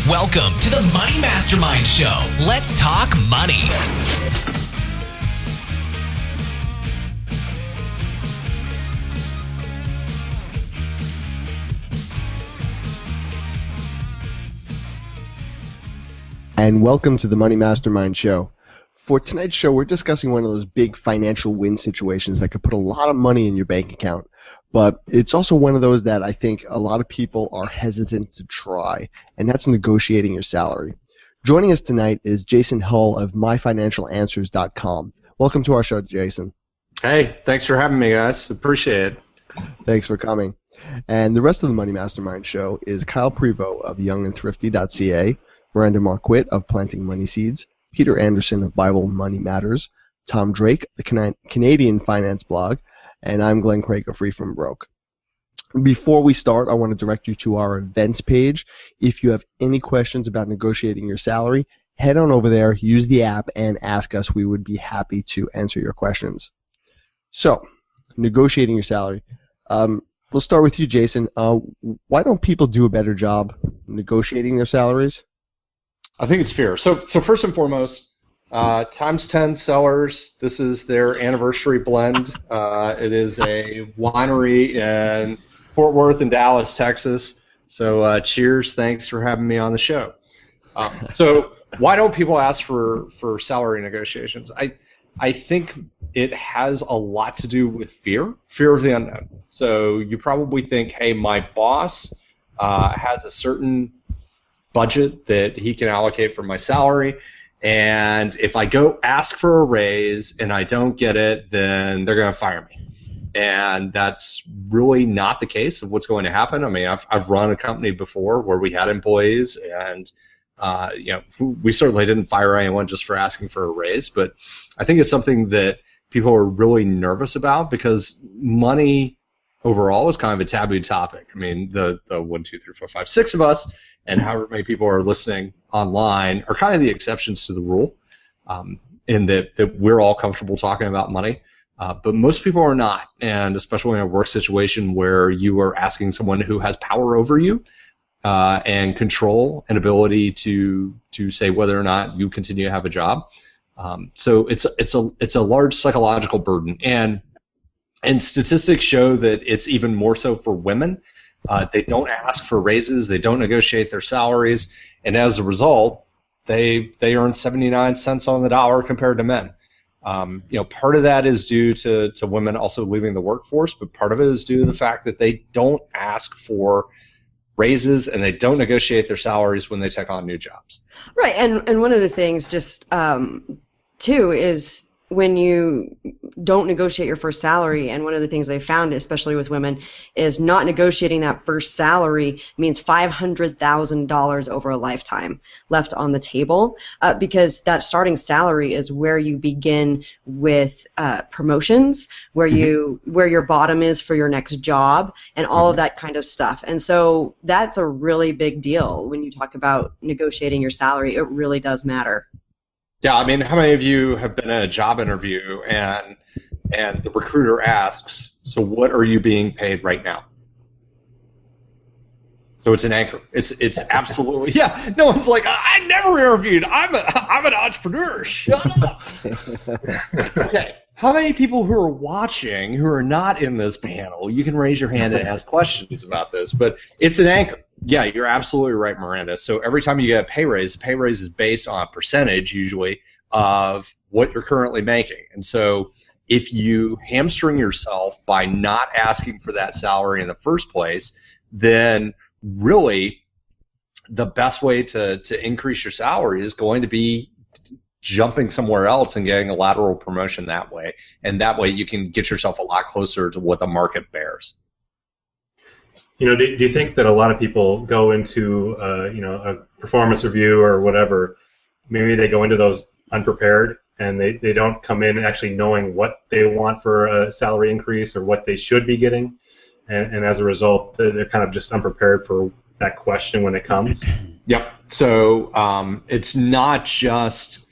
Welcome to the Money Mastermind Show. Let's talk money. And welcome to the Money Mastermind Show. For tonight's show, we're discussing one of those big financial win situations that could put a lot of money in your bank account. But it's also one of those that I think a lot of people are hesitant to try, and that's negotiating your salary. Joining us tonight is Jason Hull of MyFinancialAnswers.com. Welcome to our show, Jason. Hey, thanks for having me, guys. Appreciate it. Thanks for coming. And the rest of the Money Mastermind Show is Kyle Prevost of YoungandThrifty.ca, Miranda Marquit of Planting Money Seeds, Peter Anderson of Bible Money Matters, Tom Drake, the Canadian Finance Blog, and I'm Glenn Craig of Free From Broke. Before we start, I want to direct you to our events page. If you have any questions about negotiating your salary, head on over there, use the app, and ask us. We would be happy to answer your questions. So, negotiating your salary. We'll start with you, Jason. Why don't people do a better job negotiating their salaries? I think it's fair. So first and foremost, Times 10 Cellars, this is their anniversary blend. It is a winery in Fort Worth and Dallas, Texas. So cheers, thanks for having me on the show. So why don't people ask for salary negotiations? I think it has a lot to do with fear of the unknown. So you probably think, hey, my boss has a certain budget that he can allocate for my salary, and if I go ask for a raise and I don't get it, then they're going to fire me. And that's really not the case of what's going to happen. I mean, I've run a company before where we had employees, and we certainly didn't fire anyone just for asking for a raise, but I think it's something that people are really nervous about because money overall is kind of a taboo topic. I mean, the 1, 2, 3, 4, 5, 6 of us, and however many people are listening online, are kind of the exceptions to the rule, in that we're all comfortable talking about money, but most people are not, and especially in a work situation where you are asking someone who has power over you and control and ability to say whether or not you continue to have a job. So it's a large psychological burden, and statistics show that it's even more so for women. They don't ask for raises, they don't negotiate their salaries, and as a result, they earn 79 cents on the dollar compared to men. Part of that is due to women also leaving the workforce, but part of it is due to the fact that they don't ask for raises and they don't negotiate their salaries when they take on new jobs. Right, and one of the things just too is when you don't negotiate your first salary, and one of the things they found, especially with women, is not negotiating that first salary means $500,000 over a lifetime left on the table, because that starting salary is where you begin with promotions, where your bottom is for your next job, and all of that kind of stuff. And so that's a really big deal when you talk about negotiating your salary. It really does matter. Yeah, I mean, how many of you have been in a job interview and the recruiter asks, so what are you being paid right now? So it's an anchor. It's absolutely, yeah. No one's like, I never interviewed. I'm an entrepreneur. Shut up. Okay. How many people who are watching who are not in this panel, you can raise your hand and ask questions about this, but it's an anchor. Yeah, you're absolutely right, Miranda. So every time you get a pay raise is based on a percentage, usually, of what you're currently making. And so if you hamstring yourself by not asking for that salary in the first place, then really the best way to increase your salary is going to be jumping somewhere else and getting a lateral promotion that way. And that way you can get yourself a lot closer to what the market bears. Do you think that a lot of people go into a performance review or whatever, maybe they go into those unprepared and they don't come in actually knowing what they want for a salary increase or what they should be getting, and as a result they're kind of just unprepared for that question when it comes? Yep. So it's not just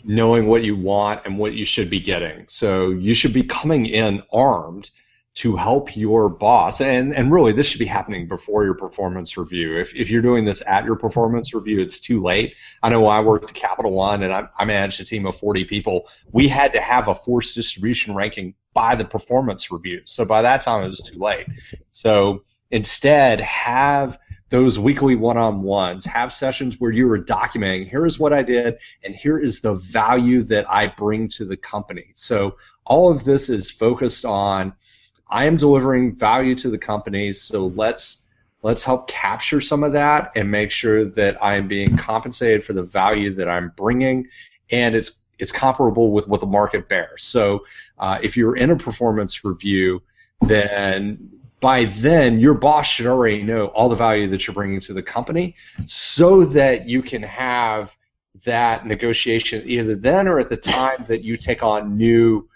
knowing what you want and what you should be getting. So you should be coming in armed to help your boss, and really this should be happening before your performance review. If you're doing this at your performance review, it's too late. I know I worked at Capital One and I managed a team of 40 people. We had to have a force distribution ranking by the performance review. So by that time it was too late. So instead, have those weekly one-on-ones, have sessions where you are documenting, here is what I did and here is the value that I bring to the company. So all of this is focused on, I am delivering value to the company, so let's help capture some of that and make sure that I am being compensated for the value that I'm bringing, and it's comparable with what the market bears. So if you're in a performance review, then by then your boss should already know all the value that you're bringing to the company, so that you can have that negotiation either then or at the time that you take on new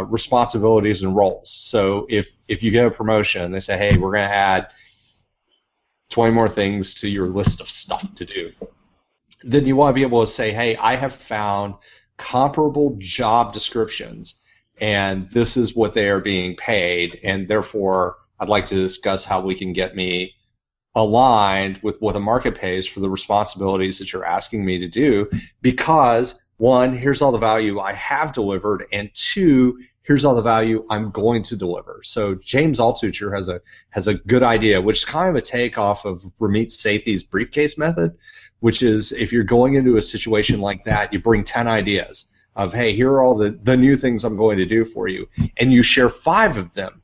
responsibilities and roles. So if you get a promotion, they say, hey, we're going to add 20 more things to your list of stuff to do, then you want to be able to say, hey, I have found comparable job descriptions, and this is what they are being paid, and therefore I'd like to discuss how we can get me aligned with what the market pays for the responsibilities that you're asking me to do, because one, here's all the value I have delivered, and two, here's all the value I'm going to deliver. So James Altucher has a good idea, which is kind of a takeoff of Ramit Sethi's briefcase method, which is if you're going into a situation like that, you bring 10 ideas of, hey, here are all the new things I'm going to do for you, and you share 5 of them,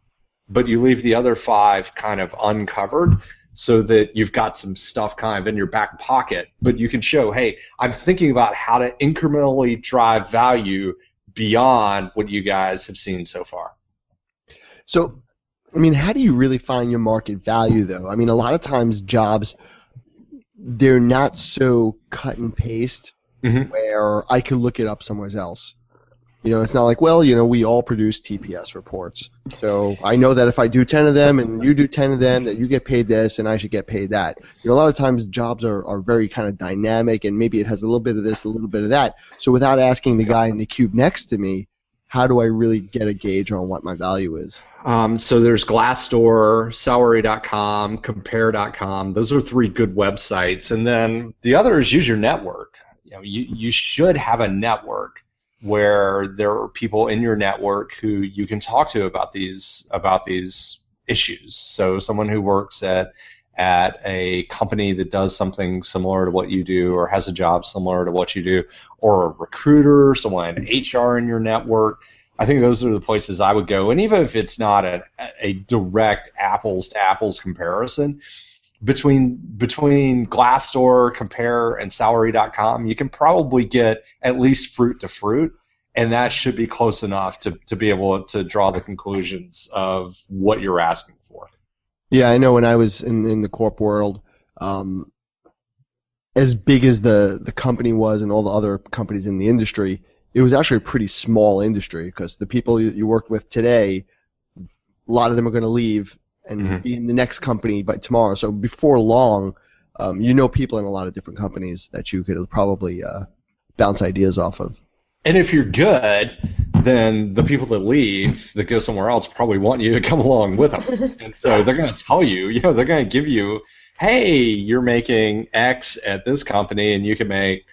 but you leave the other 5 kind of uncovered, so that you've got some stuff kind of in your back pocket, but you can show, hey, I'm thinking about how to incrementally drive value beyond what you guys have seen so far. So, I mean, how do you really find your market value, though? I mean, a lot of times jobs, they're not so cut and paste where I could look it up somewhere else. You know, it's not like, well, you know, we all produce TPS reports. So I know that if I do 10 of them and you do 10 of them, that you get paid this and I should get paid that. You know, a lot of times jobs are very kind of dynamic, and maybe it has a little bit of this, a little bit of that. So without asking the guy in the cube next to me, how do I really get a gauge on what my value is? So there's Glassdoor, Salary.com, Compare.com. Those are 3 good websites. And then the other is use your network. You know, you should have a network where there are people in your network who you can talk to about these issues. So someone who works at a company that does something similar to what you do, or has a job similar to what you do, or a recruiter, someone in HR in your network. I think those are the places I would go. And even if it's not a direct apples to apples comparison, between Glassdoor, Compare, and Salary.com, you can probably get at least fruit to fruit, and that should be close enough to be able to draw the conclusions of what you're asking for. Yeah, I know when I was in the corp world, as big as the company was and all the other companies in the industry, it was actually a pretty small industry, because the people you work with today, a lot of them are going to leave and be in the next company by tomorrow. So before long, you know people in a lot of different companies that you could probably bounce ideas off of. And if you're good, then the people that leave, that go somewhere else, probably want you to come along with them. And so they're going to tell you, they're going to give you, hey, you're making X at this company, and you can make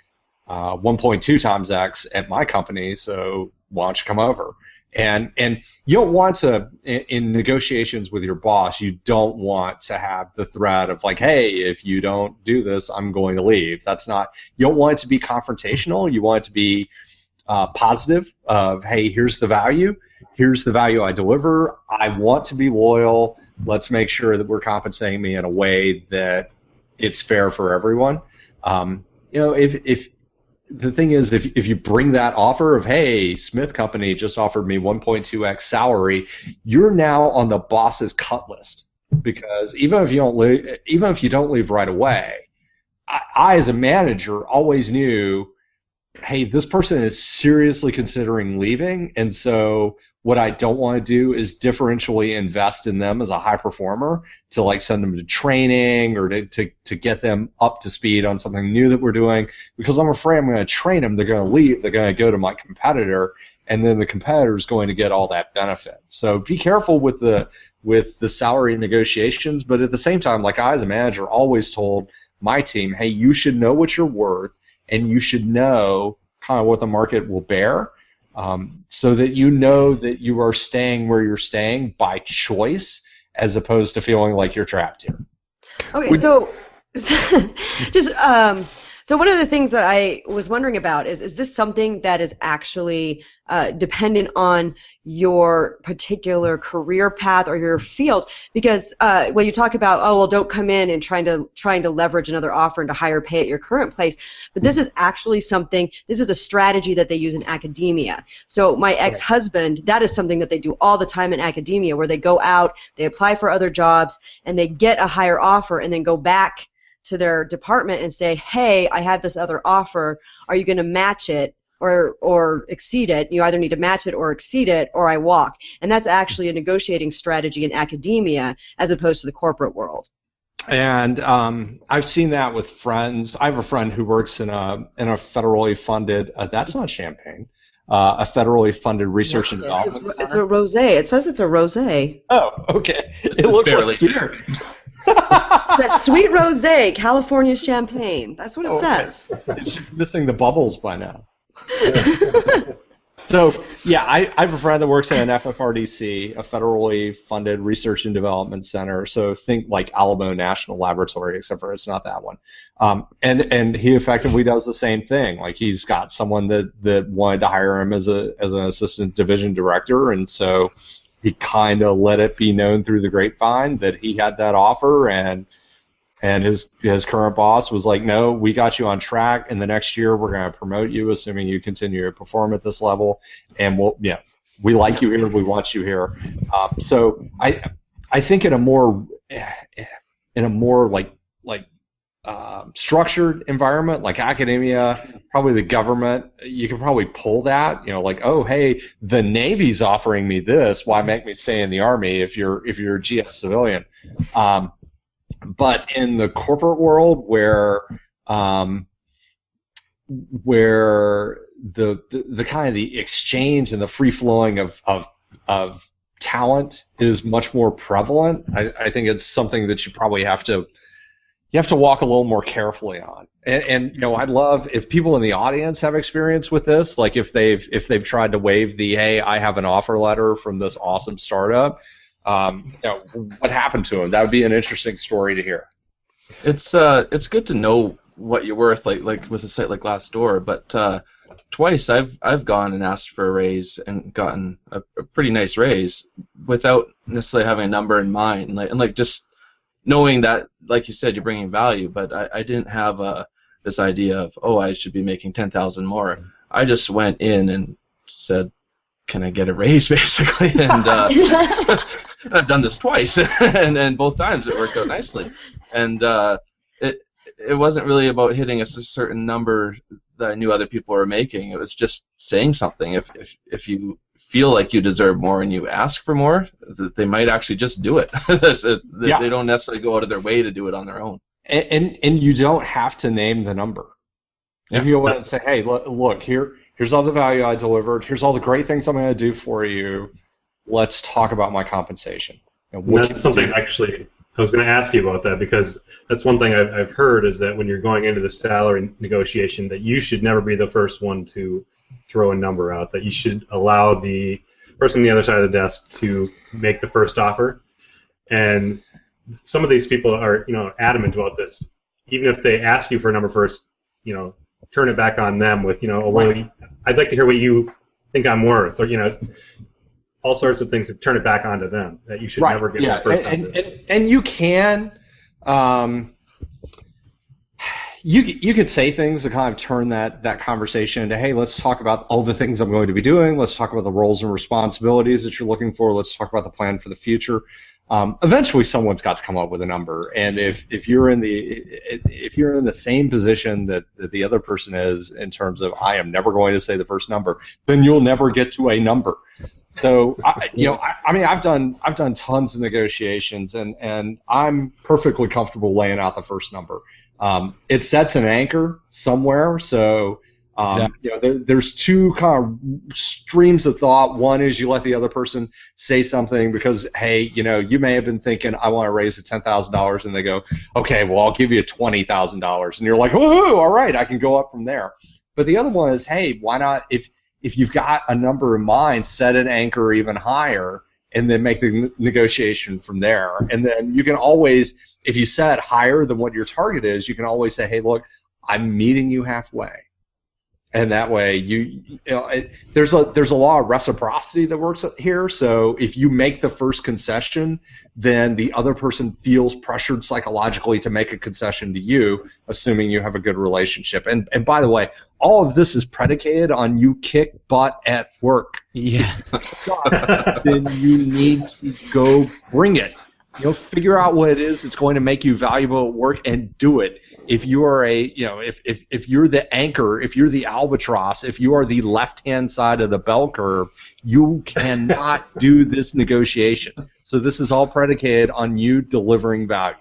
1.2 times X at my company, so why don't you come over? And you don't want to, in negotiations with your boss, you don't want to have the threat of like, hey, if you don't do this, I'm going to leave. That's not, you don't want it to be confrontational. You want it to be positive of, hey, here's the value I deliver. I want to be loyal. Let's make sure that we're compensating me in a way that it's fair for everyone. If the thing is, if you bring that offer of, hey, Smith Company just offered me 1.2x salary, you're now on the boss's cut list, because even if you don't leave right away, I as a manager always knew, hey, this person is seriously considering leaving, and so what I don't want to do is differentially invest in them as a high performer to like send them to training or to get them up to speed on something new that we're doing, because I'm afraid I'm going to train them, they're going to leave, they're going to go to my competitor, and then the competitor is going to get all that benefit. So be careful with the salary negotiations, but at the same time, like I as a manager always told my team, hey, you should know what you're worth, and you should know kind of what the market will bear, so that you know that you are staying where you're staying by choice, as opposed to feeling like you're trapped here. Okay, so just so one of the things that I was wondering about is this something that is actually dependent on your particular career path or your field? Because when you talk about, oh, well, don't come in and trying to leverage another offer into higher pay at your current place, but this is actually something, this is a strategy that they use in academia. So my ex-husband, that is something that they do all the time in academia, where they go out, they apply for other jobs, and they get a higher offer and then go back to their department and say, hey, I have this other offer, are you going to match it or exceed it? You either need to match it or exceed it, or I walk. And that's actually a negotiating strategy in academia as opposed to the corporate world. And I've seen that with friends. I have a friend who works in a federally funded, that's not champagne, a federally funded research and development center. It's a rosé. It says it's a rosé. Oh, okay. It looks like beer. It says sweet rosé, California champagne. That's what it says. It's missing the bubbles by now. So, yeah, I have a friend that works at an FFRDC, a federally funded research and development center. So think like Alamo National Laboratory, except for it's not that one. And he effectively does the same thing. Like, he's got someone that wanted to hire him as an assistant division director, and so he kind of let it be known through the grapevine that he had that offer, and his current boss was like, no, we got you on track, and the next year we're going to promote you, assuming you continue to perform at this level, and we like you here, we want you here. So I think in a more structured environment like academia, probably the government, you can probably pull that, like, oh, hey, the Navy's offering me this, why make me stay in the Army if you're a GS civilian? But in the corporate world, where the kind of the exchange and the free flowing of talent is much more prevalent, I think it's something that you probably have to walk a little more carefully on. And I'd love if people in the audience have experience with this, like if they've tried to wave the, hey, I have an offer letter from this awesome startup. What happened to him? That would be an interesting story to hear. It's good to know what you're worth, like with a site like Glassdoor. But twice I've gone and asked for a raise and gotten a pretty nice raise without necessarily having a number in mind, and just knowing that, like you said, you're bringing value. But I didn't have this idea of, oh, I should be making 10,000 more. I just went in and said, can I get a raise, basically? And I've done this twice, and both times it worked out nicely. And it wasn't really about hitting a certain number that I knew other people were making. It was just saying something. If you feel like you deserve more and you ask for more, they might actually just do it. They don't necessarily go out of their way to do it on their own. And you don't have to name the number. If you want to say, hey, look, here's all the value I delivered. Here's all the great things I'm going to do for you. Let's talk about my compensation. That's something, actually, I was going to ask you about that, because that's one thing I've heard is that when you're going into the salary negotiation, that you should never be the first one to throw a number out, that you should allow the person on the other side of the desk to make the first offer. And some of these people are, adamant about this. Even if they ask you for a number first, turn it back on them with, well, I'd like to hear what you think I'm worth, or, all sorts of things to turn it back onto them, that you should never give them the first time. And you can, you could say things to kind of turn that conversation into, hey, let's talk about all the things I'm going to be doing. Let's talk about the roles and responsibilities that you're looking for. Let's talk about the plan for the future. Eventually, someone's got to come up with a number, and if you're in the same position that the other person is, in terms of I am never going to say the first number, then you'll never get to a number. So I've done tons of negotiations, and I'm perfectly comfortable laying out the first number. It sets an anchor somewhere, so Exactly. There's two kind of streams of thought. One is you let the other person say something because, hey, you may have been thinking, I want to raise $10,000, and they go, okay, well, I'll give you $20,000, and you're like, woohoo, all right, I can go up from there. But the other one is, hey, why not, if you've got a number in mind, set an anchor even higher, and then make the negotiation from there. And then you can always, if you set higher than what your target is, you can always say, hey, look, I'm meeting you halfway. And that way, there's a law of reciprocity that works here. So if you make the first concession, then the other person feels pressured psychologically to make a concession to you, assuming you have a good relationship. And by the way, all of this is predicated on you kick butt at work. Yeah. Then you need to go bring it. Figure out what it is that's going to make you valuable at work and do it. If you are if you're the anchor, if you're the albatross, if you are the left-hand side of the bell curve, you cannot do this negotiation. So this is all predicated on you delivering value.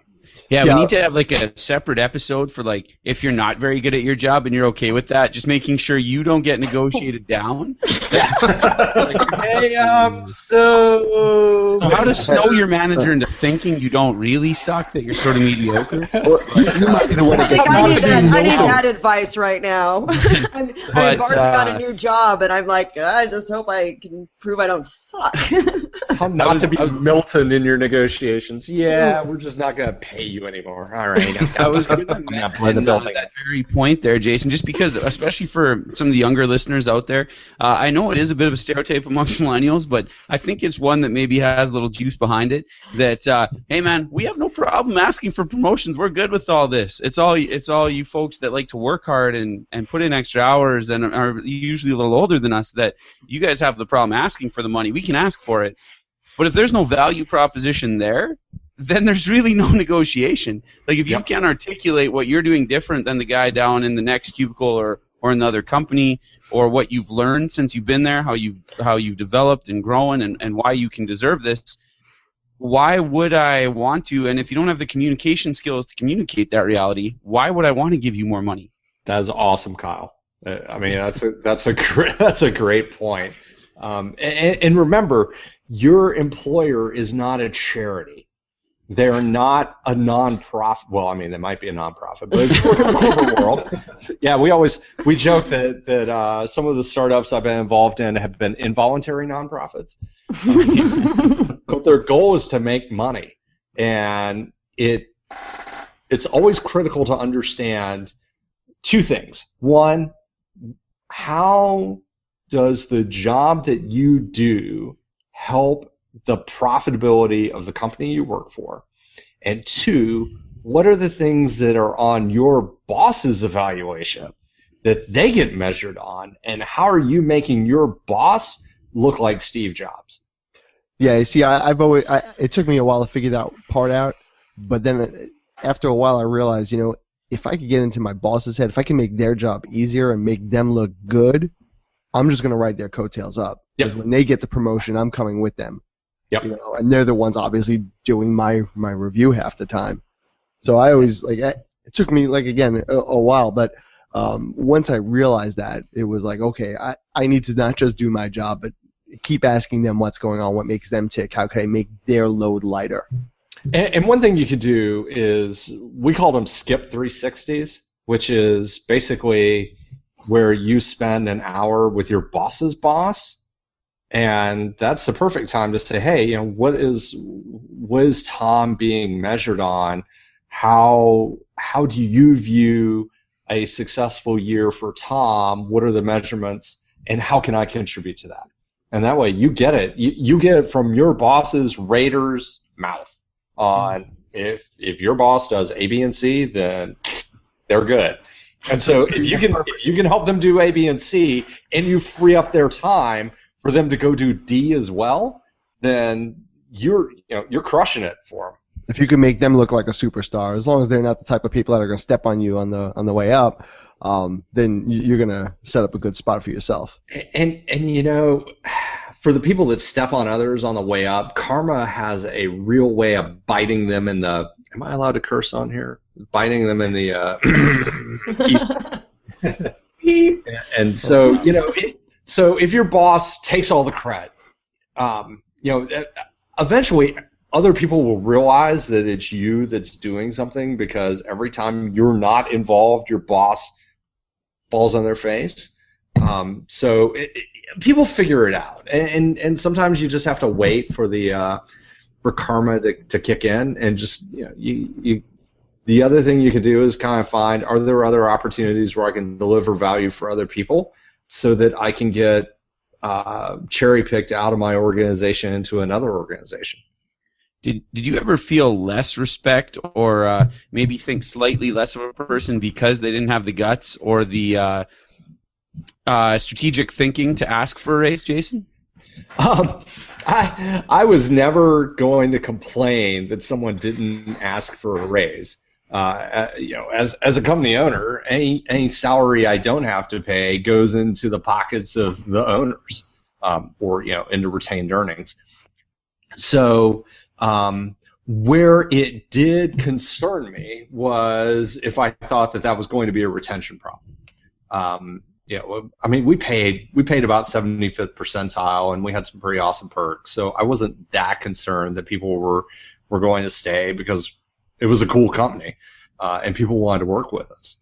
Yeah, we need to have like a separate episode for like if you're not very good at your job and you're okay with that, just making sure you don't get negotiated down. Like, hey, so how to snow your manager into thinking you don't really suck, that you're sort of mediocre. Well, you might be the one that gets I need negotiated. that advice right now. I've already got a new job, and I'm like, I just hope I can prove I don't suck. Not to be Milton in your negotiations. Yeah, we're just not going to pay you anymore. All right. I was going to mention that very point there, Jason, just because, especially for some of the younger listeners out there, I know it is a bit of a stereotype amongst millennials, but I think it's one that maybe has a little juice behind it. That hey man, we have no problem asking for promotions. We're good with all this. It's all you folks that like to work hard and put in extra hours and are usually a little older than us that you guys have the problem asking for the money. We can ask for it. But if there's no value proposition there, then there's really no negotiation. Like if you can't articulate what you're doing different than the guy down in the next cubicle or in the other company, or what you've learned since you've been there, how you've developed and grown, and why you can deserve this, why would I want to? And if you don't have the communication skills to communicate that reality, why would I want to give you more money? That is awesome, Kyle. I mean, that's a great point. And remember, your employer is not a charity. They're not a non-profit. Well, I mean, they might be a non-profit, but if you look at the corporate world, yeah, we joke that some of the startups I've been involved in have been involuntary non-profits. But their goal is to make money, and it's always critical to understand two things. One, how does the job that you do help the profitability of the company you work for? And two, what are the things that are on your boss's evaluation that they get measured on, and how are you making your boss look like Steve Jobs? Yeah, see, it took me a while to figure that part out, but then after a while I realized, if I could get into my boss's head, if I can make their job easier and make them look good, I'm just going to ride their coattails up. Because when they get the promotion, I'm coming with them. Yep. And they're the ones obviously doing my review half the time. So I always, it took me, again, a while, but once I realized that, it was like, okay, I need to not just do my job, but keep asking them what's going on, what makes them tick, how can I make their load lighter. And one thing you could do is, we call them skip 360s, which is basically where you spend an hour with your boss's boss, and that's the perfect time to say, hey, what is Tom being measured on? How do you view a successful year for Tom? What are the measurements, and how can I contribute to that? And that way you get it. You get it from your boss's rater's mouth on if your boss does A, B, and C, then they're good. And so if you can help them do A, B, and C, and you free up their time for them to go do D as well, then you're crushing it for them. If you can make them look like a superstar, as long as they're not the type of people that are going to step on you on the way up, then you're going to set up a good spot for yourself. And for the people that step on others on the way up, karma has a real way of biting them in the. Am I allowed to curse on here? Biting them in the And so, so if your boss takes all the credit, eventually other people will realize that it's you that's doing something, because every time you're not involved, your boss falls on their face. So people figure it out, and sometimes you just have to wait for for karma to kick in, and just the other thing you can do is kind of find, are there other opportunities where I can deliver value for other people so that I can get cherry picked out of my organization into another organization. Did you ever feel less respect, or maybe think slightly less of a person because they didn't have the guts or the strategic thinking to ask for a raise, Jason? I was never going to complain that someone didn't ask for a raise. As a company owner, any salary I don't have to pay goes into the pockets of the owners, or into retained earnings. So where it did concern me was if I thought that was going to be a retention problem. We paid about 75th percentile, and we had some pretty awesome perks. So I wasn't that concerned that people were going to stay, because it was a cool company, and people wanted to work with us.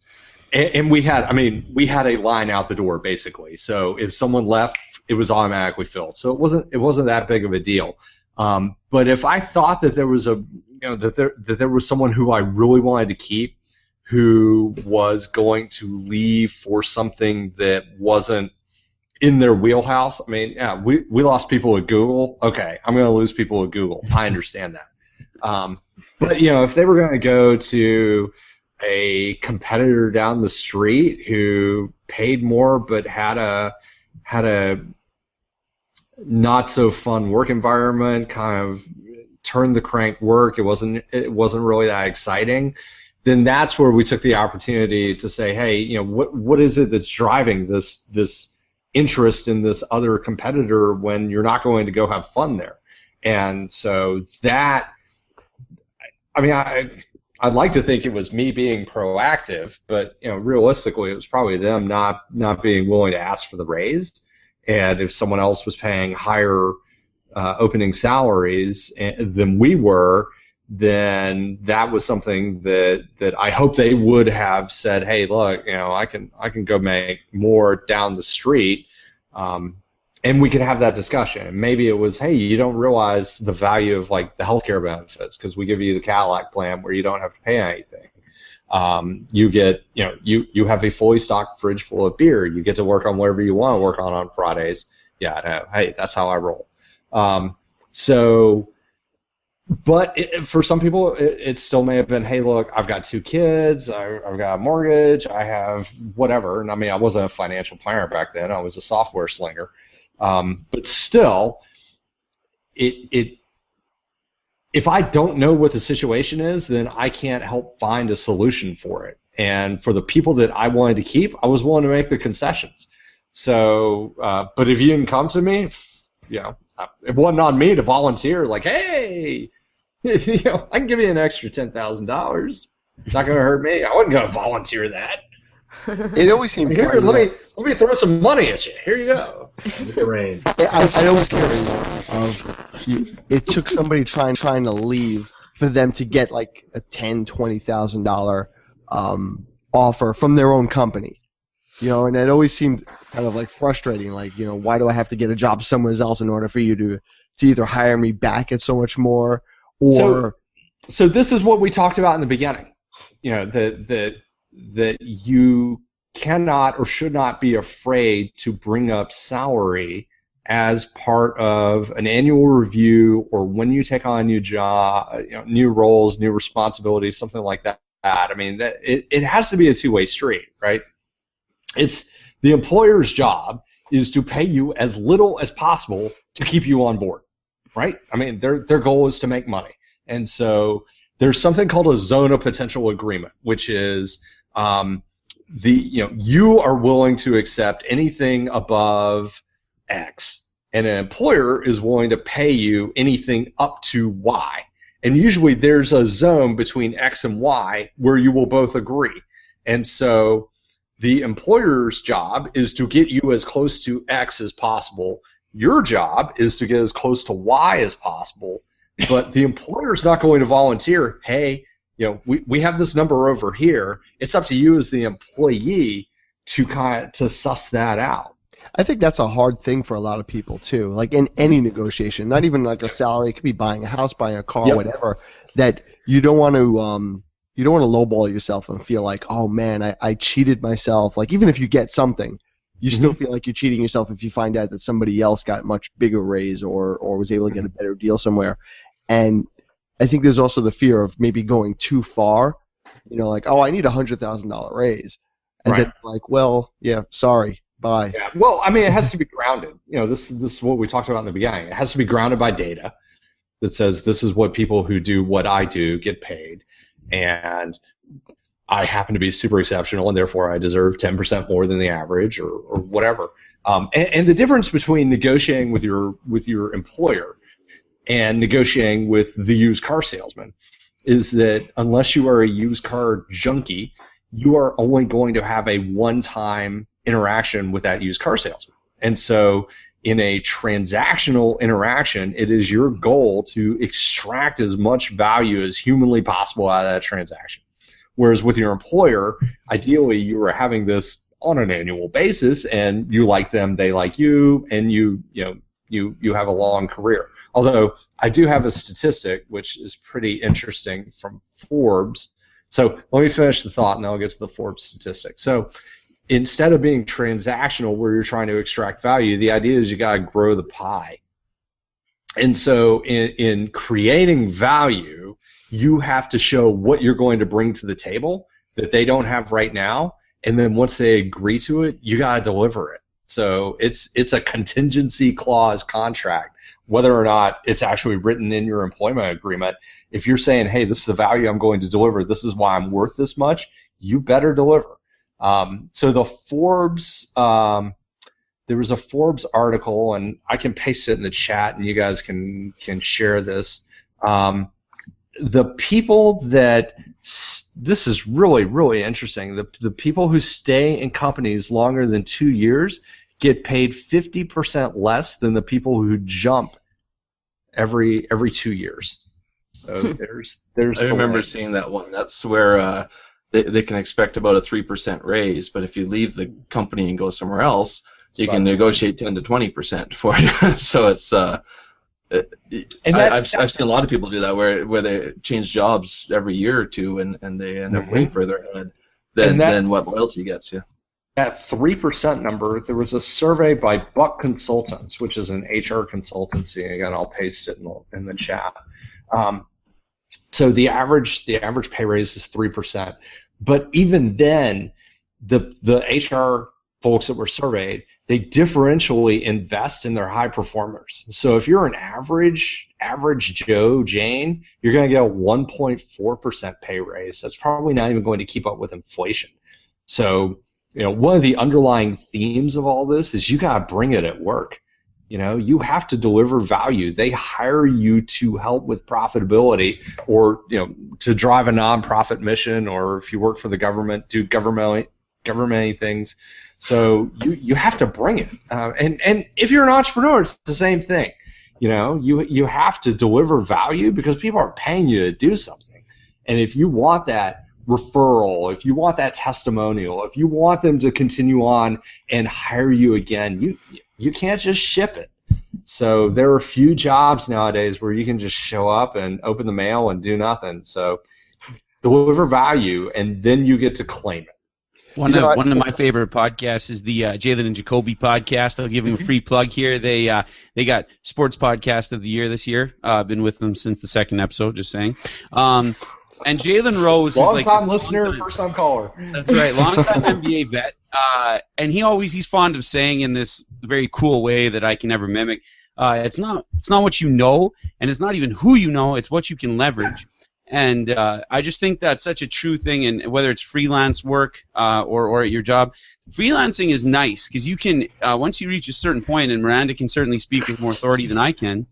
And we had a line out the door, basically. So if someone left, it was automatically filled. So it wasn't that big of a deal. But if I thought that there was that there was someone who I really wanted to keep, who was going to leave for something that wasn't in their wheelhouse, we lost people at Google. Okay, I'm going to lose people at Google. I understand that. But if they were going to go to a competitor down the street who paid more but had a not so fun work environment, kind of turned the crank work, it wasn't really that exciting, then that's where we took the opportunity to say, hey, what is it that's driving this interest in this other competitor when you're not going to go have fun there? And so that, I'd like to think it was me being proactive, but realistically, it was probably them not being willing to ask for the raise. And if someone else was paying higher opening salaries than we were, then that was something that I hope they would have said, hey, look, I can go make more down the street, and we could have that discussion. Maybe it was, hey, you don't realize the value of like the healthcare benefits because we give you the Cadillac plan where you don't have to pay anything. You get, you have a fully stocked fridge full of beer. You get to work on whatever you want to work on Fridays. Yeah, no, hey, that's how I roll. But for some people, it still may have been, hey, look, I've got 2 kids, I've got a mortgage, I have whatever. And I wasn't a financial planner back then. I was a software slinger. But still, if I don't know what the situation is, then I can't help find a solution for it. And for the people that I wanted to keep, I was willing to make the concessions. So, but if you didn't come to me, it wasn't on me to volunteer. Like, hey, I can give you an extra $10,000. It's not going to hurt me. I wasn't going to volunteer that. It always seemed here. Let me throw some money at you. Here you go. I always curious of it took somebody trying to leave for them to get like a $10,000-$20,000 offer from their own company. And it always seemed kind of like frustrating. Like, why do I have to get a job somewhere else in order for you to either hire me back at so much more, or so this is what we talked about in the beginning. That you cannot or should not be afraid to bring up salary as part of an annual review, or when you take on a new job, new roles, new responsibilities, something like that. It has to be a two-way street, right? It's the employer's job is to pay you as little as possible to keep you on board, right? Their goal is to make money. And so there's something called a zone of potential agreement, which is you are willing to accept anything above X, and an employer is willing to pay you anything up to Y. And usually there's a zone between X and Y where you will both agree. And so the employer's job is to get you as close to X as possible. Your job is to get as close to Y as possible. But the employer's not going to volunteer, hey, we have this number over here. It's up to you as the employee to suss that out. I think that's a hard thing for a lot of people too. Like in any negotiation, not even like a salary, it could be buying a house, buying a car, whatever. That you don't want to lowball yourself and feel like, oh man, I cheated myself. Like even if you get something, you still feel like you're cheating yourself if you find out that somebody else got much bigger raise or was able to get a better deal somewhere. And I think there's also the fear of maybe going too far. Like, oh, I need $100,000 raise, and then like, well, yeah, sorry. Bye. Yeah. Well, I mean, it has to be grounded. This is what we talked about in the beginning. It has to be grounded by data that says this is what people who do what I do get paid, and I happen to be super exceptional, and therefore I deserve 10% more than the average, or whatever. And the difference between negotiating with your employer and negotiating with the used car salesman is that unless you are a used car junkie, you are only going to have a one-time interaction with that used car salesman. And so in a transactional interaction, it is your goal to extract as much value as humanly possible out of that transaction. Whereas with your employer, ideally you are having this on an annual basis, and you like them, they like you, and you have a long career. Although I do have a statistic which is pretty interesting from Forbes. So let me finish the thought and then I'll get to the Forbes statistic. So instead of being transactional where you're trying to extract value, the idea is you got to grow the pie. And so in creating value, you have to show what you're going to bring to the table that they don't have right now, and then once they agree to it, you got to deliver it. So it's a contingency clause contract, whether or not it's actually written in your employment agreement. If you're saying, hey, this is the value I'm going to deliver, this is why I'm worth this much, you better deliver. So the Forbes, there was a Forbes article, and I can paste it in the chat, and you guys can share this. The people that, this is really, really interesting, the people who stay in companies longer than 2 years get paid 50% less than the people who jump every 2 years. So there's I remember seeing that one. That's where they can expect about a 3% raise, but if you leave the company and go somewhere else, you can negotiate 10 to 20% for you. So it's I've seen a lot of people do that where they change jobs every year or two, and they end up way further ahead than what loyalty gets you. That 3% number, there was a survey by Buck Consultants, which is an HR consultancy. Again, I'll paste it in the chat. So the average pay raise is 3%, but even then, the HR folks that were surveyed, they differentially invest in their high performers. So if you're an average Joe, Jane, you're going to get a 1.4% pay raise. That's probably not even going to keep up with inflation. So, one of the underlying themes of all this is you got to bring it at work. You have to deliver value. They hire you to help with profitability, or to drive a nonprofit mission, or if you work for the government, do government things. So you have to bring it, and if you're an entrepreneur, it's the same thing. You have to deliver value because people are paying you to do something, and if you want that referral, if you want that testimonial, if you want them to continue on and hire you again, you can't just ship it. So there are few jobs nowadays where you can just show up and open the mail and do nothing. So deliver value, and then you get to claim it. One of my favorite podcasts is the Jalen and Jacoby podcast. I'll give them a free plug here. They got Sports Podcast of the Year this year. I've been with them since the second episode, just saying. And Jalen Rose, who's like long-time listener, first-time caller. That's right, long-time NBA vet. And he's fond of saying in this very cool way that I can never mimic, it's not what you know, and it's not even who you know, it's what you can leverage. And I just think that's such a true thing, and whether it's freelance work or at your job, freelancing is nice because you can, once you reach a certain point, and Miranda can certainly speak with more authority than I can,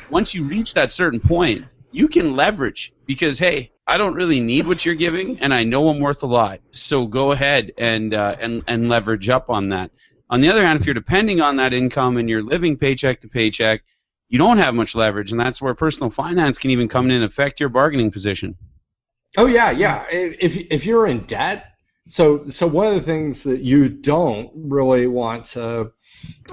once you reach that certain point, you can leverage because, hey, I don't really need what you're giving, and I know I'm worth a lot. So go ahead and leverage up on that. On the other hand, if you're depending on that income and you're living paycheck to paycheck, you don't have much leverage, and that's where personal finance can even come in and affect your bargaining position. Oh yeah. If you're in debt, so one of the things that you don't really want to,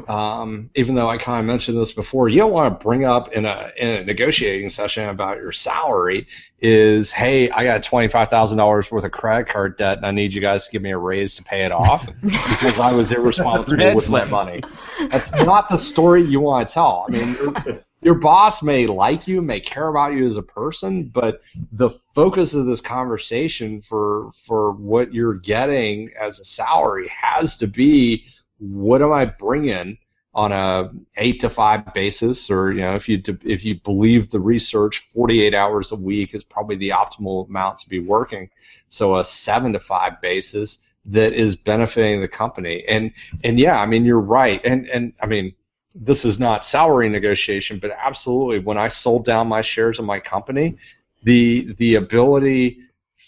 even though I kind of mentioned this before, you don't want to bring up in a negotiating session about your salary is, hey, I got $25,000 worth of credit card debt and I need you guys to give me a raise to pay it off because I was irresponsible with my money. That's not the story you want to tell. I mean, your boss may like you, may care about you as a person, but the focus of this conversation for what you're getting as a salary has to be, what am I bringing on a 8 to 5 basis, or if you believe the research, 48 hours a week is probably the optimal amount to be working. So a 7 to 5 basis that is benefiting the company. And yeah, I mean, you're right. And I mean, this is not salary negotiation, but absolutely, when I sold down my shares of my company, the ability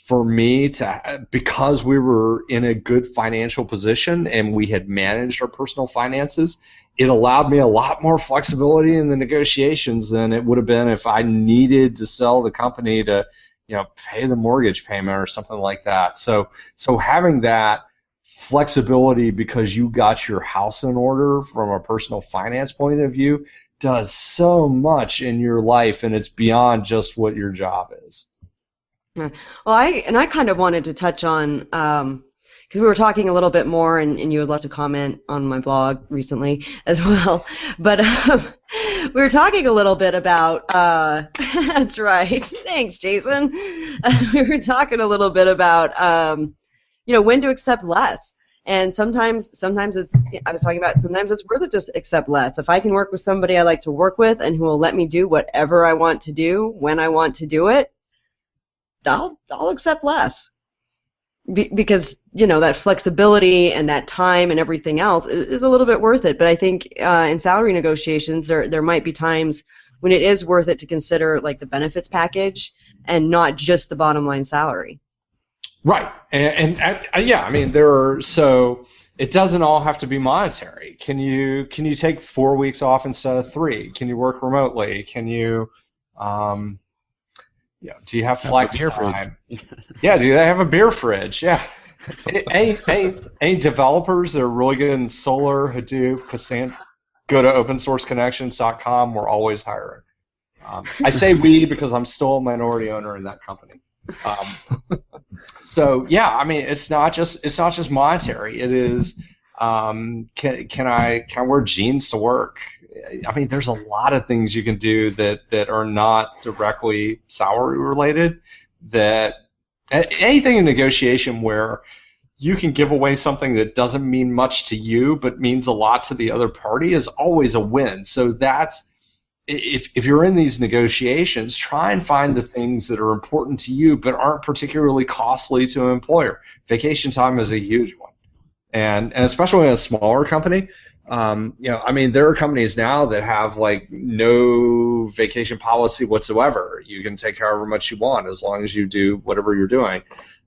for me to, because we were in a good financial position and we had managed our personal finances, it allowed me a lot more flexibility in the negotiations than it would have been if I needed to sell the company to, pay the mortgage payment or something like that. So having that flexibility because you got your house in order from a personal finance point of view does so much in your life, and it's beyond just what your job is. Well, I kind of wanted to touch on, because we were talking a little bit more, and you would love to comment on my blog recently as well, but we were talking a little bit about, that's right, thanks, Jason. We were talking a little bit about, when to accept less. And sometimes it's, I was talking about, sometimes it's worth it to accept less. If I can work with somebody I like to work with and who will let me do whatever I want to do when I want to do it, I'll accept less. Because, that flexibility and that time and everything else is a little bit worth it. But I think in salary negotiations, there might be times when it is worth it to consider like the benefits package and not just the bottom line salary. Right, and yeah, I mean, so it doesn't all have to be monetary. Can you take 4 weeks off instead of 3? Can you work remotely? Can you, do you have flex time? Yeah, do they have a beer fridge? Yeah. Any developers that are really good in Solar, Hadoop, Cassandra, go to opensourceconnections.com. We're always hiring. I say we because I'm still a minority owner in that company. So yeah, I mean, it's not just monetary. It is, can I wear jeans to work? I mean, there's a lot of things you can do that are not directly salary related. That anything in negotiation where you can give away something that doesn't mean much to you but means a lot to the other party is always a win. So that's, if you're in these negotiations, try and find the things that are important to you but aren't particularly costly to an employer. Vacation time is a huge one, and especially in a smaller company. I mean, there are companies now that have like no vacation policy whatsoever. You can take however much you want as long as you do whatever you're doing.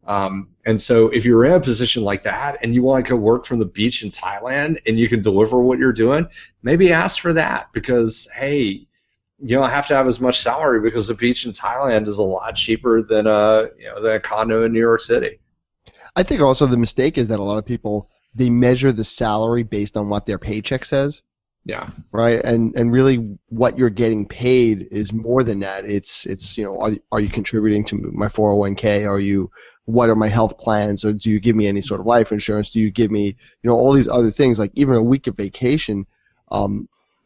And so if you're in a position like that and you want to go work from the beach in Thailand and you can deliver what you're doing, maybe ask for that because, hey, you don't have to have as much salary because the beach in Thailand is a lot cheaper than a condo in New York City. I think also the mistake is that a lot of people, they measure the salary based on what their paycheck says. Yeah. Right. And really what you're getting paid is more than that. It's are you contributing to my 401k? What are my health plans? Or do you give me any sort of life insurance? Do you give me, all these other things, like even a week of vacation,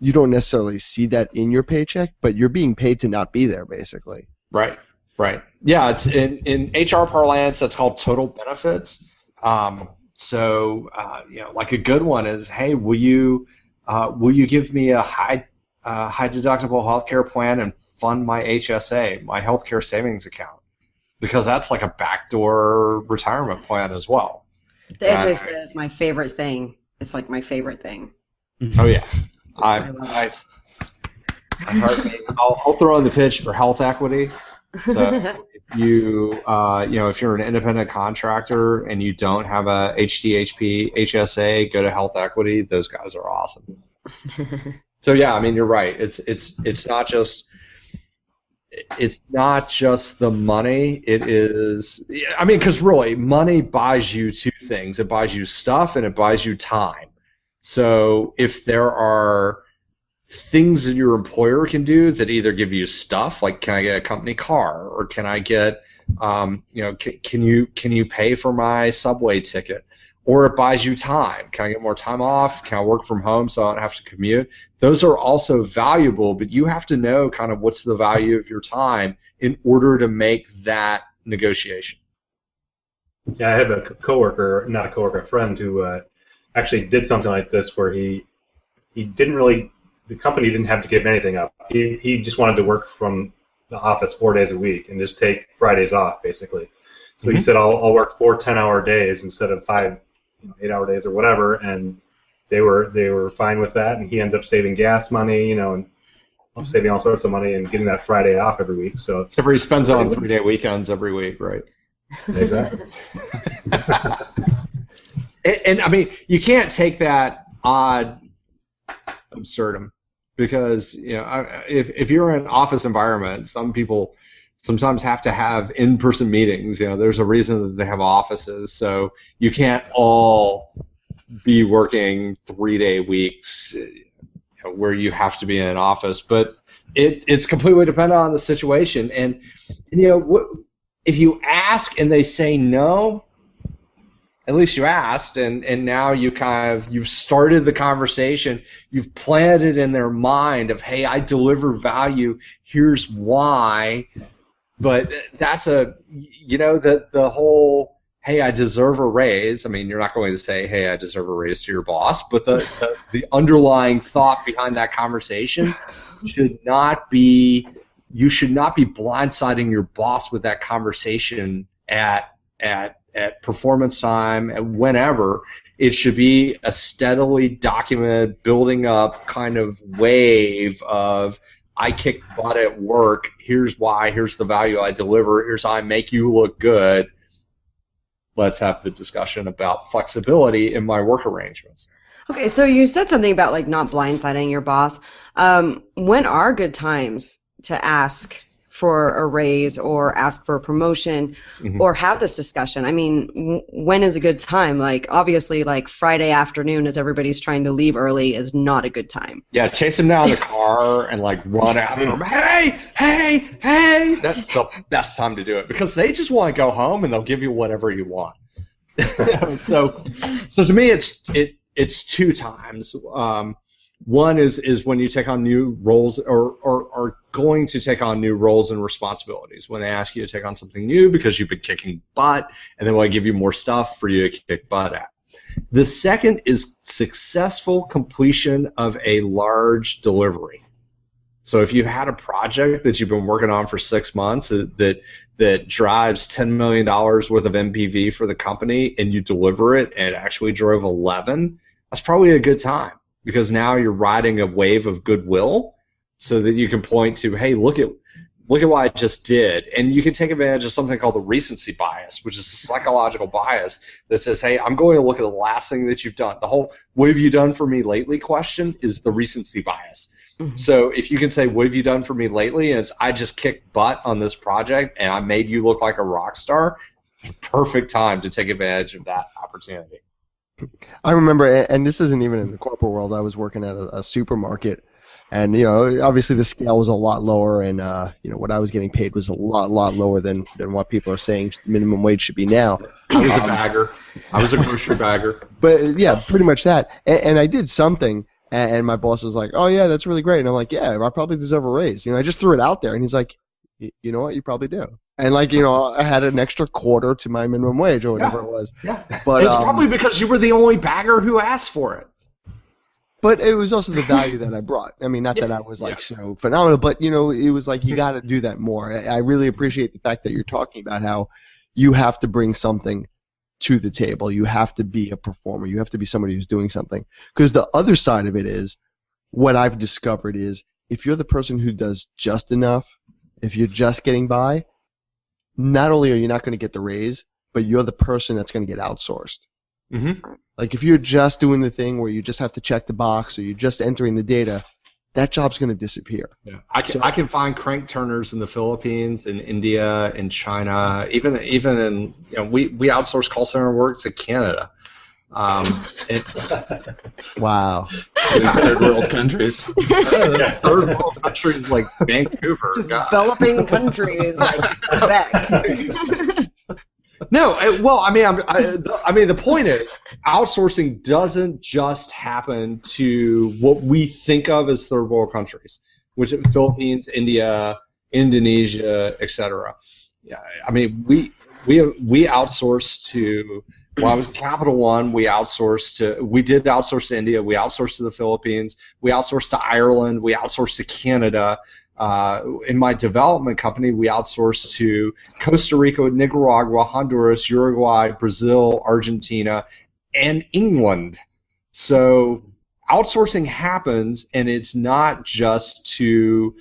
you don't necessarily see that in your paycheck, but you're being paid to not be there, basically. Right. Yeah, it's in HR parlance, that's called total benefits. So like a good one is, hey, will you give me a high deductible healthcare plan and fund my HSA, my healthcare savings account, because that's like a backdoor retirement plan as well. The HSA is my favorite thing. It's like my favorite thing. Oh yeah. I'll throw in the pitch for health equity. So if if you're an independent contractor and you don't have a HDHP, HSA, go to Health Equity. Those guys are awesome. So yeah, I mean, you're right. It's not just the money. It is, I mean, because really, money buys you two things. It buys you stuff and it buys you time. So if there are things that your employer can do that either give you stuff, like can I get a company car, or can I get, can you pay for my subway ticket, or it buys you time. Can I get more time off? Can I work from home so I don't have to commute? Those are also valuable, but you have to know kind of what's the value of your time in order to make that negotiation. Yeah, I have a a friend who actually did something like this where he didn't really. The company didn't have to give anything up. He just wanted to work from the office 4 days a week and just take Fridays off, basically. So he said, I'll work 4 10-hour days instead of 5 8-hour days or whatever, and they were fine with that. And he ends up saving gas money, and saving all sorts of money and getting that Friday off every week. So except for he spends it on 3-day weekends every week, right? Exactly. and I mean, you can't take that ad absurdum. Because if you're in an office environment, some people sometimes have to have in-person meetings. There's a reason that they have offices, so you can't all be working 3-day weeks where you have to be in an office. But it's completely dependent on the situation. And if you ask and they say no, at least you asked, and now you've started the conversation. You've planted in their mind of, hey, I deliver value. Here's why. But that's the whole, hey, I deserve a raise. I mean, you're not going to say, hey, I deserve a raise to your boss, but the underlying thought behind that conversation should not be, you should not be blindsiding your boss with that conversation at performance time, and whenever. It should be a steadily documented, building up kind of wave of, I kick butt at work, here's why, here's the value I deliver, here's how I make you look good. Let's have the discussion about flexibility in my work arrangements. Okay, so you said something about like not blindsiding your boss. When are good times to ask for a raise or ask for a promotion or have this discussion? I mean, when is a good time? Like, obviously, like Friday afternoon as everybody's trying to leave early is not a good time. Yeah, chase him down the car and like run after him. Hey! That's the best time to do it, because they just want to go home and they'll give you whatever you want. So to me, it's two times. One is when you take on new roles or are going to take on new roles and responsibilities. When they ask you to take on something new because you've been kicking butt, and they want to give you more stuff for you to kick butt at. The second is successful completion of a large delivery. So if you've had a project that you've been working on for 6 months that drives $10 million worth of MPV for the company, and you deliver it and it actually drove 11, that's probably a good time. Because now you're riding a wave of goodwill, so that you can point to, hey, look at what I just did. And you can take advantage of something called the recency bias, which is a psychological bias that says, hey, I'm going to look at the last thing that you've done. The whole what have you done for me lately question is the recency bias. So if you can say, what have you done for me lately? And it's, I just kicked butt on this project and I made you look like a rock star, perfect time to take advantage of that opportunity. I remember, and this isn't even in the corporate world, I was working at a supermarket, and obviously the scale was a lot lower, and what I was getting paid was a lot lower than what people are saying minimum wage should be now. I was a bagger. I was a grocery bagger. But yeah, pretty much that. And I did something, and my boss was like, oh yeah, that's really great. And I'm like, yeah, I probably deserve a raise. I just threw it out there, and he's like, you know what, you probably do. And I had an extra quarter to my minimum wage or whatever it was. Yeah. But it's probably because you were the only bagger who asked for it. But it was also the value that I brought. I mean, not that I was so phenomenal, but it was like you got to do that more. I really appreciate the fact that you're talking about how you have to bring something to the table. You have to be a performer. You have to be somebody who's doing something. Because the other side of it is, what I've discovered is, if you're the person who does just enough, if you're just getting by, not only are you not going to get the raise, but you're the person that's going to get outsourced. Mm-hmm. Like if you're just doing the thing where you just have to check the box or you're just entering the data, that job's going to disappear. Yeah, I can find crank turners in the Philippines, in India, in China, even in we outsource call center work to Canada. Wow. These third world countries. Third world countries like Vancouver. God. Developing countries like Quebec. No, well, I mean, the point is, outsourcing doesn't just happen to what we think of as third world countries, which are Philippines, India, Indonesia, etc. Yeah, I mean, we outsource to. Well, I was at Capital One. We did outsource to India. We outsourced to the Philippines. We outsourced to Ireland. We outsourced to Canada. In my development company, we outsourced to Costa Rica, Nicaragua, Honduras, Uruguay, Brazil, Argentina, and England. So outsourcing happens, and it's not just to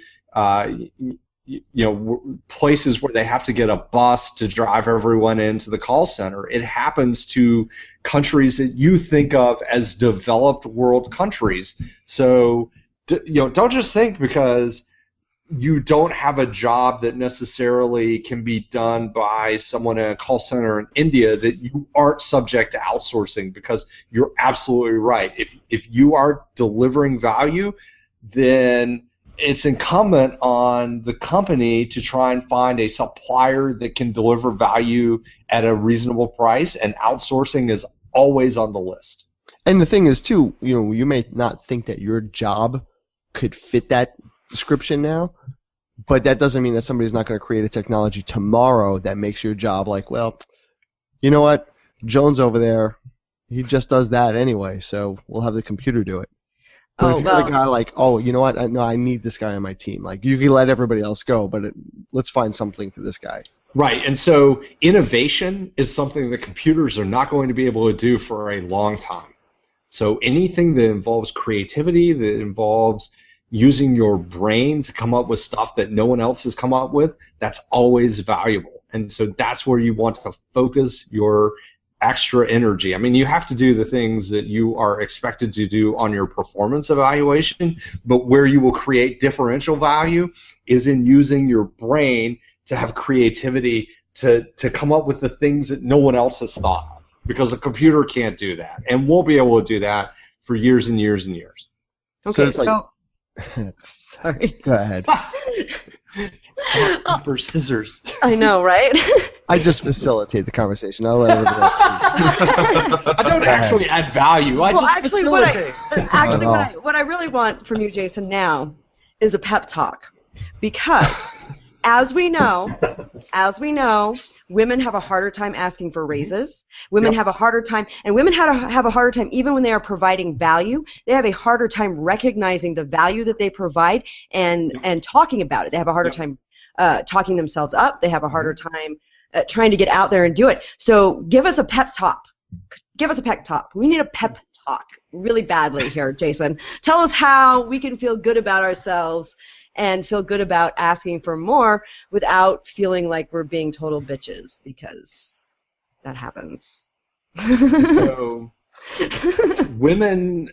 places where they have to get a bus to drive everyone into the call center. It happens to countries that you think of as developed world countries. So don't just think because you don't have a job that necessarily can be done by someone in a call center in India that you aren't subject to outsourcing, because you're absolutely right. If you are delivering value, then it's incumbent on the company to try and find a supplier that can deliver value at a reasonable price, and outsourcing is always on the list. And the thing is, too, you may not think that your job could fit that description now, but that doesn't mean that somebody's not going to create a technology tomorrow that makes your job like, well, you know what, Jones over there, he just does that anyway, so we'll have the computer do it. But if you're a guy like, oh, you know what, I need this guy on my team. Like, you can let everybody else go, but let's find something for this guy. Right, and so innovation is something that computers are not going to be able to do for a long time. So anything that involves creativity, that involves using your brain to come up with stuff that no one else has come up with, that's always valuable. And so that's where you want to focus your extra energy. I mean, you have to do the things that you are expected to do on your performance evaluation, but where you will create differential value is in using your brain to have creativity to come up with the things that no one else has thought of, because a computer can't do that and won't be able to do that for years and years and years. Okay, so sorry. Go ahead. Paper, scissors. I know, right? I just facilitate the conversation. I'll let everybody else speak. I don't actually add value. I just facilitate. What I really want from you, Jason, now is a pep talk, because as we know, women have a harder time asking for raises. Women have a harder time, and women have a harder time even when they are providing value. They have a harder time recognizing the value that they provide and talking about it. They have a harder time talking themselves up. They have a harder time trying to get out there and do it. So give us a pep talk. Give us a pep talk. We need a pep talk really badly here, Jason. Tell us how we can feel good about ourselves and feel good about asking for more without feeling like we're being total bitches, because that happens. So women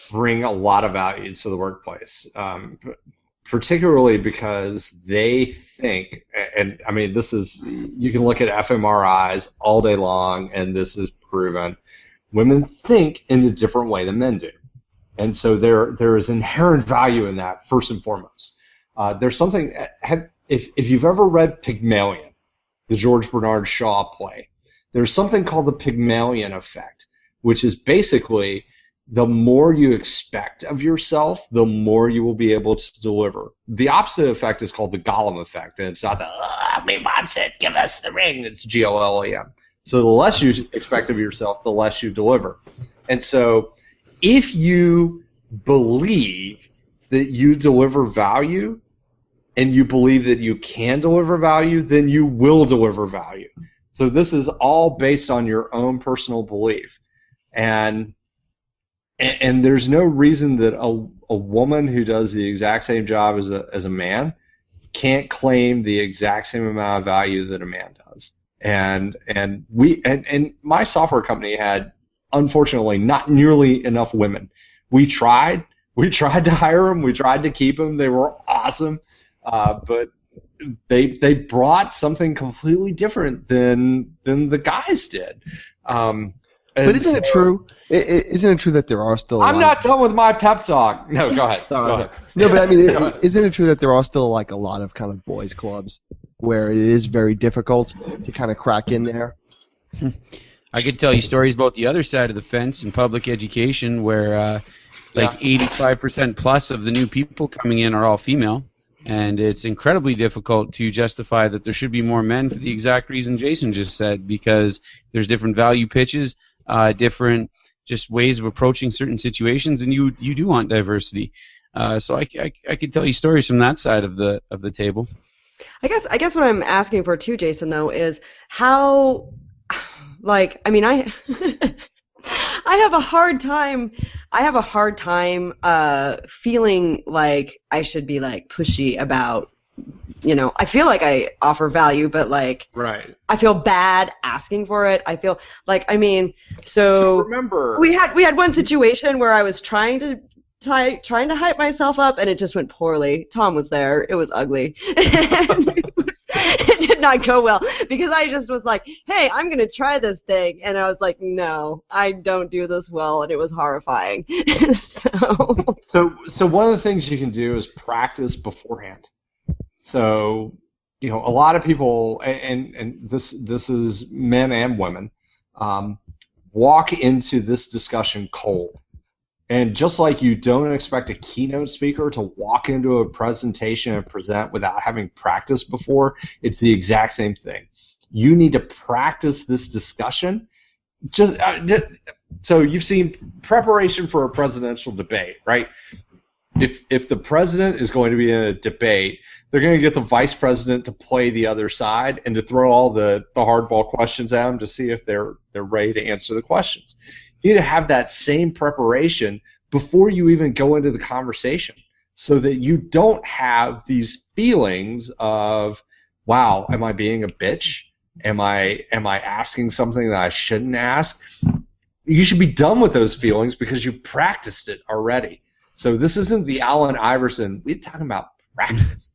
bring a lot of value to the workplace, particularly because they think, and I mean, this is, you can look at fMRIs all day long, and this is proven, women think in a different way than men do. And so there is inherent value in that, first and foremost. There's something, if you've ever read Pygmalion, the George Bernard Shaw play, there's something called the Pygmalion effect, which is basically the more you expect of yourself, the more you will be able to deliver. The opposite effect is called the Gollum effect, and it's not the, we want it, give us the ring, it's G-O-L-A-M. So the less you expect of yourself, the less you deliver. And so if you believe that you deliver value, and you believe that you can deliver value, then you will deliver value. So this is all based on your own personal belief. And and there's no reason that a woman who does the exact same job as a man can't claim the exact same amount of value that a man does. And my software company had, unfortunately, not nearly enough women. We tried to hire them, we tried to keep them. They were awesome, but they brought something completely different than the guys did. But isn't it true? Isn't it true that there are still? I'm not done with my pep talk. No, go ahead. Go ahead. No, but I mean, isn't it true that there are still like a lot of kind of boys' clubs where it is very difficult to kind of crack in there? I could tell you stories about the other side of the fence in public education where 85% plus of the new people coming in are all female. And it's incredibly difficult to justify that there should be more men for the exact reason Jason just said, because there's different value pitches, different just ways of approaching certain situations, and you do want diversity. So I could tell you stories from that side of the table. I guess what I'm asking for too, Jason, though, is how, like, I mean, I have a hard time. I have a hard time feeling like I should be like pushy about, I feel like I offer value, but like, right. I feel bad asking for it. I feel like, I mean, so remember, we had one situation where I was trying to hype myself up, and it just went poorly. Tom was there. It was ugly. It did not go well because I just was like, hey, I'm going to try this thing. And I was like, no, I don't do this well. And it was horrifying. So one of the things you can do is practice beforehand. So, a lot of people, and this is men and women, walk into this discussion cold. And just like you don't expect a keynote speaker to walk into a presentation and present without having practiced before, it's the exact same thing. You need to practice this discussion. So you've seen preparation for a presidential debate, right? If the president is going to be in a debate, they're going to get the vice president to play the other side and to throw all the hardball questions at them to see if they're ready to answer the questions. You need to have that same preparation before you even go into the conversation so that you don't have these feelings of, wow, am I being a bitch? Am I asking something that I shouldn't ask? You should be done with those feelings because you practiced it already. So this isn't the Allen Iverson. We're talking about practice.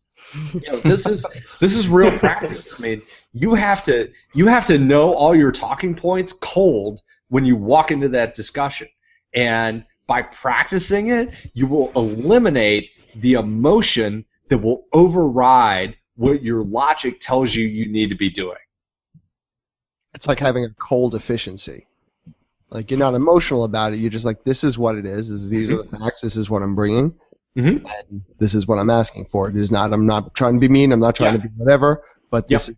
This is real practice. I mean, you have to know all your talking points cold when you walk into that discussion. And by practicing it, you will eliminate the emotion that will override what your logic tells you need to be doing. It's like having a cold efficiency. Like, you're not emotional about it. You're just like, this is what it is. These are the facts. This is what I'm bringing. And this is what I'm asking for. It is not, I'm not trying to be mean. I'm not trying to be whatever. But this is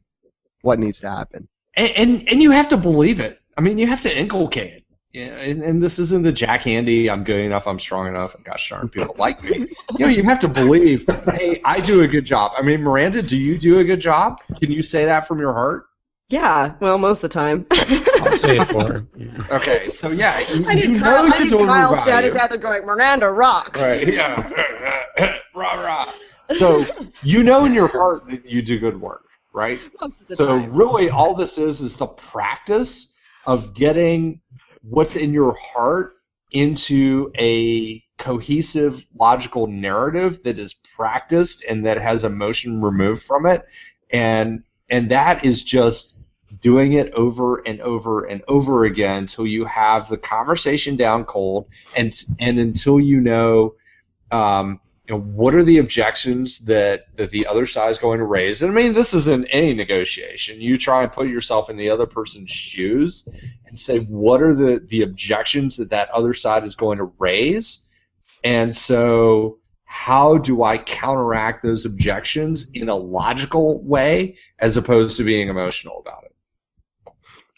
what needs to happen. And you have to believe it. I mean, you have to inculcate it. Yeah, and this isn't the Jack Handy, I'm good enough, I'm strong enough, and gosh darn, people like me. You have to believe, hey, I do a good job. I mean, Miranda, do you do a good job? Can you say that from your heart? Yeah, well, most of the time. I'll say it for her. Okay, so yeah, I need Kyle standing back there going, Miranda rocks. Right, yeah. Rah, rah. So you know in your heart that you do good work, right? Most of the so time. Really all this is the practice of getting what's in your heart into a cohesive, logical narrative that is practiced and that has emotion removed from it. And that is just doing it over and over and over again until you have the conversation down cold and until you know, what are the objections that the other side is going to raise. And I mean, this isn't any negotiation. You try and put yourself in the other person's shoes and say, what are the objections that other side is going to raise? And so how do I counteract those objections in a logical way as opposed to being emotional about it?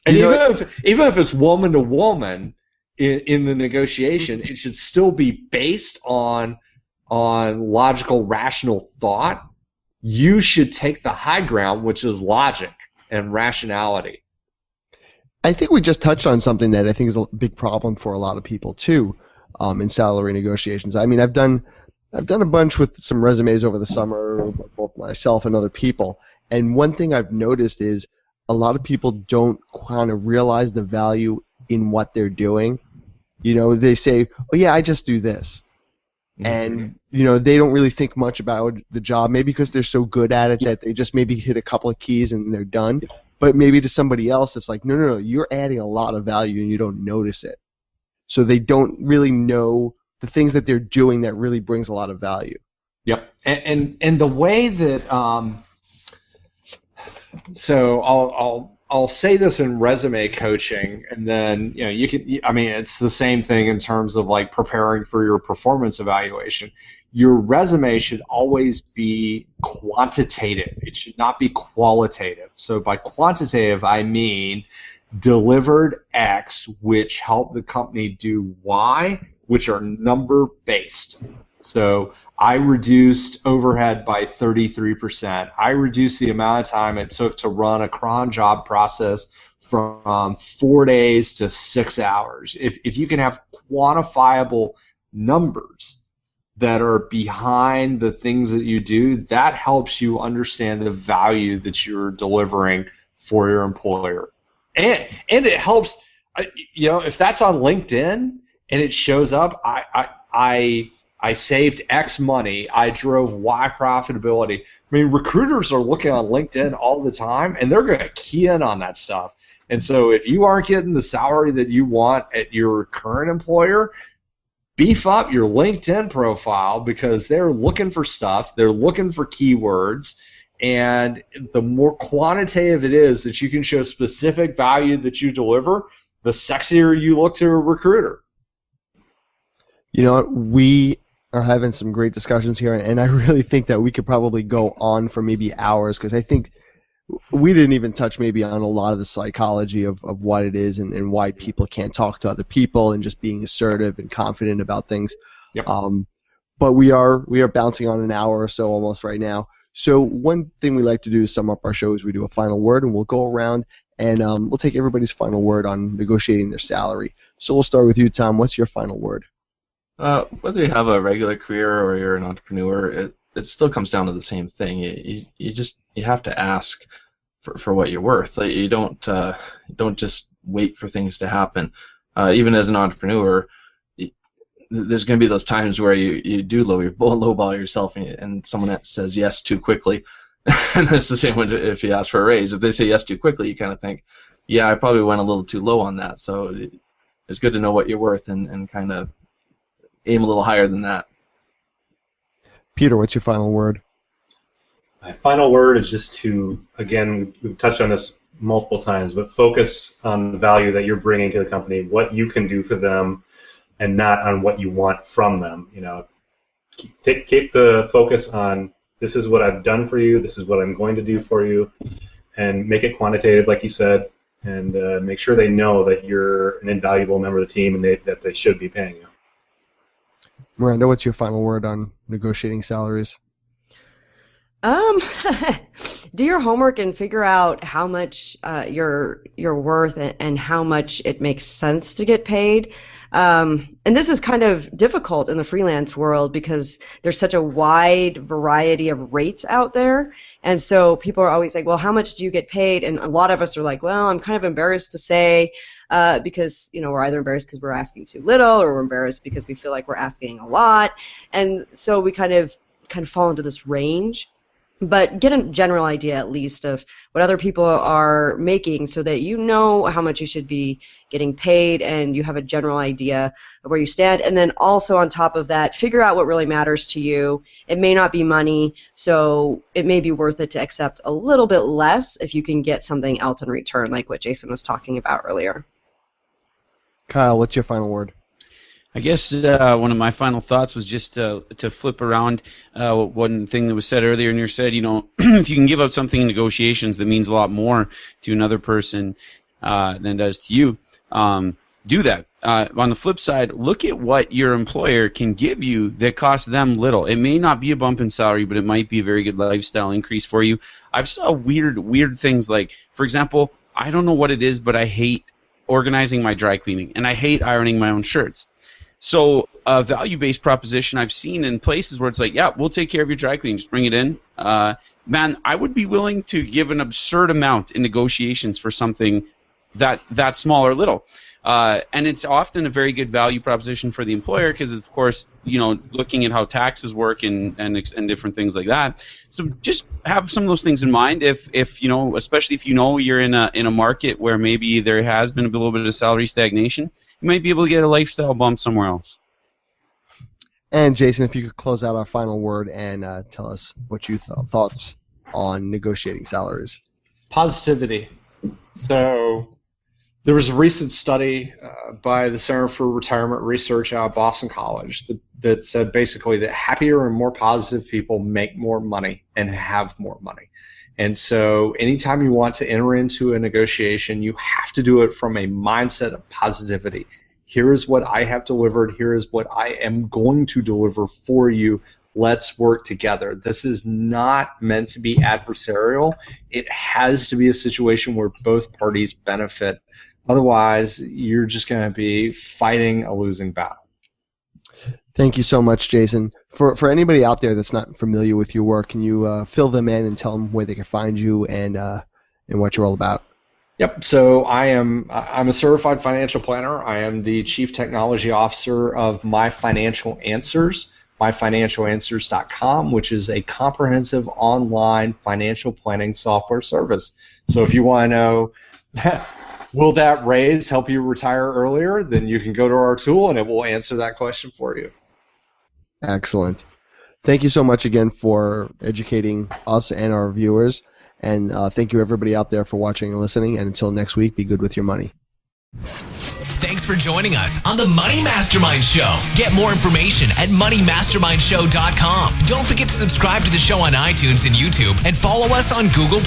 And even if it's woman to woman in the negotiation, it should still be based on logical, rational thought. You should take the high ground, which is logic and rationality. I think we just touched on something that I think is a big problem for a lot of people too. in salary negotiations. I mean, I've done a bunch with some resumes over the summer, both myself and other people. And one thing I've noticed is a lot of people don't kind of realize the value in what they're doing. You know, they say, "Oh yeah, I just do this," and you know, they don't really think much about the job. Maybe because they're so good at it that they just maybe hit a couple of keys and they're done. But maybe to somebody else, it's like, no, you're adding a lot of value and you don't notice it. So they don't really know the things that they're doing that really brings a lot of value. Yep, and the way that so I'll say this in resume coaching, and then you can. I mean, it's the same thing in terms of like preparing for your performance evaluation. Your resume should always be quantitative. It should not be qualitative. So by quantitative, I mean delivered X, which helped the company do Y, which are number-based. So I reduced overhead by 33%. I reduced the amount of time it took to run a cron job process from 4 days to 6 hours. If you can have quantifiable numbers that are behind the things that you do, that helps you understand the value that you're delivering for your employer. And it helps, if that's on LinkedIn and it shows up, I saved X money, I drove Y profitability. I mean, recruiters are looking on LinkedIn all the time, and they're going to key in on that stuff. And so if you aren't getting the salary that you want at your current employer, beef up your LinkedIn profile, because they're looking for stuff, they're looking for keywords, and the more quantitative it is that you can show specific value that you deliver, the sexier you look to a recruiter. You know what? We are having some great discussions here, and I really think that we could probably go on for maybe hours, because I think we didn't even touch maybe on a lot of the psychology of what it is and why people can't talk to other people and just being assertive and confident about things. Yep. But we are bouncing on an hour or so almost right now. So one thing we like to do to sum up our show is we do a final word, and we'll go around and we'll take everybody's final word on negotiating their salary. So we'll start with you, Tom. What's your final word? Whether you have a regular career or you're an entrepreneur, it still comes down to the same thing. You have to ask for what you're worth. Like, you don't just wait for things to happen. Even as an entrepreneur, there's going to be those times where you do lowball yourself, and someone that says yes too quickly. And it's the same if you ask for a raise. If they say yes too quickly, you kind of think, yeah, I probably went a little too low on that. So it's good to know what you're worth and kind of aim a little higher than that. Peter, what's your final word? My final word is just to, again, we've touched on this multiple times, but focus on the value that you're bringing to the company, what you can do for them, and not on what you want from them. Keep the focus on, this is what I've done for you, this is what I'm going to do for you, and make it quantitative, like you said, and make sure they know that you're an invaluable member of the team and that they should be paying you. Miranda, what's your final word on negotiating salaries? Do your homework and figure out how much you're worth and how much it makes sense to get paid. And this is kind of difficult in the freelance world because there's such a wide variety of rates out there. And so people are always like, well, how much do you get paid? And a lot of us are like, well, I'm kind of embarrassed to say, because we're either embarrassed because we're asking too little, or we're embarrassed because we feel like we're asking a lot. And so we kind of fall into this range. But get a general idea at least of what other people are making so that you know how much you should be getting paid and you have a general idea of where you stand. And then also on top of that, figure out what really matters to you. It may not be money, so it may be worth it to accept a little bit less if you can get something else in return, like what Jason was talking about earlier. Kyle, what's your final word? I guess one of my final thoughts was just to flip around one thing that was said earlier, and you said, if you can give up something in negotiations that means a lot more to another person than it does to you, do that. On the flip side, look at what your employer can give you that costs them little. It may not be a bump in salary, but it might be a very good lifestyle increase for you. I've saw weird things like, for example, I don't know what it is, but I hate organizing my dry cleaning, and I hate ironing my own shirts. So a value-based proposition I've seen in places where it's like, yeah, we'll take care of your dry cleaning, just bring it in. Man, I would be willing to give an absurd amount in negotiations for something that small or little. And it's often a very good value proposition for the employer because, of course, looking at how taxes work and different things like that. So just have some of those things in mind. If especially if you're in a market where maybe there has been a little bit of salary stagnation, you might be able to get a lifestyle bump somewhere else. And Jason, if you could close out our final word and tell us what you thoughts on negotiating salaries. Positivity. So there was a recent study by the Center for Retirement Research out of Boston College that said basically that happier and more positive people make more money and have more money. And so anytime you want to enter into a negotiation, you have to do it from a mindset of positivity. Here is what I have delivered. Here is what I am going to deliver for you. Let's work together. This is not meant to be adversarial. It has to be a situation where both parties benefit. Otherwise, you're just going to be fighting a losing battle. Thank you so much, Jason. For anybody out there that's not familiar with your work, can you fill them in and tell them where they can find you and what you're all about? Yep. So I'm a certified financial planner. I am the Chief Technology Officer of My Financial Answers, myfinancialanswers.com, which is a comprehensive online financial planning software service. So if you want to know, will that raise help you retire earlier, then you can go to our tool and it will answer that question for you. Excellent. Thank you so much again for educating us and our viewers. And thank you, everybody out there, for watching and listening. And until next week, be good with your money. Thanks for joining us on the Money Mastermind Show. Get more information at moneymastermindshow.com. Don't forget to subscribe to the show on iTunes and YouTube and follow us on Google+.